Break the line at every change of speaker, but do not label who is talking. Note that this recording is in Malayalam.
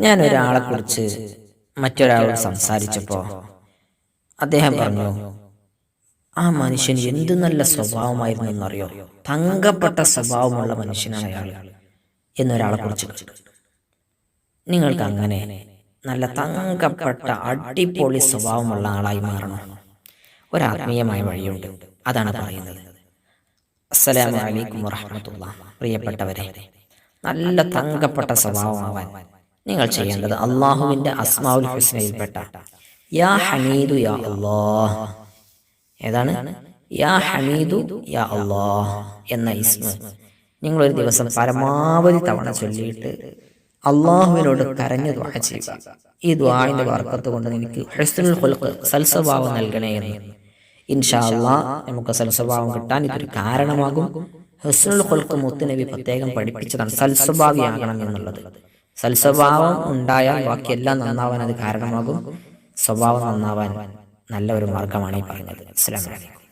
ഞാൻ ഒരാളെ കുറിച്ച് മറ്റൊരാളോട് സംസാരിച്ചപ്പോൾ അദ്ദേഹം പറഞ്ഞു, ആ മനുഷ്യൻ എന്ത് നല്ല സ്വഭാവമായിരുന്നു എന്നറിയോ, തങ്കപ്പെട്ട സ്വഭാവമുള്ള മനുഷ്യനാണ് അയാൾ എന്നൊരാളെ കുറിച്ച് കേട്ടു. നിങ്ങൾക്ക് അങ്ങനെ നല്ല തങ്കപ്പെട്ട അടിപൊളി സ്വഭാവമുള്ള ആളായി മാറണം. ഒരാത്മീയമായ വഴിയുണ്ട്, അതാണ് പറയുന്നത്. അസ്സലാമു അലൈക്കും വറഹ്മത്തുള്ളാഹി. പ്രിയപ്പെട്ടവരെ, നല്ല തങ്കപ്പെട്ട സ്വഭാവമാവാൻ നിങ്ങൾ ചെയ്യേണ്ടത് അള്ളാഹുവിൻ്റെ അസ്മാഉൽ ഹുസ്നയിൽപ്പെട്ട യാ ഹമീദു യാ അല്ലാഹ്, ഏതാണ്? യാ ഹമീദു യാ അല്ലാഹ് എന്ന ഇസ്മ നിങ്ങളൊരു ദിവസം പരമാവധി തവണ ചൊല്ലിയിട്ട് അള്ളാഹുവിനോട് കരഞ്ഞു ദുആ ചെയ്യുക. ഈ ദുആഇന്റെ ബർക്കത്ത് കൊണ്ട് എനിക്ക് ഹുസ്നുൽ ഖുൽഖ്, സൽസ്വഭാവം നൽകണേ എന്ന്. ഇൻഷാ അല്ലാഹ് നമുക്ക് സൽസ്വഭാവം കിട്ടാൻ ഇതൊരു കാരണമാകും. ഹുസ്നുൽ ഖുൽഖ് മുത്തുനബി പ്രത്യേകം പഠിപ്പിച്ചതാണ്, സൽസ്വഭാവിയാകണം എന്നുള്ളത്. സൽസ്വഭാവം ഉണ്ടായാൽ ബാക്കിയെല്ലാം നന്നാവാൻ അത് കാരണമാകും. സ്വഭാവം നന്നാവാൻ നല്ല ഒരു മാർഗമാണ് ഈ പറഞ്ഞത്. അസ്സലാമു അലൈക്കും.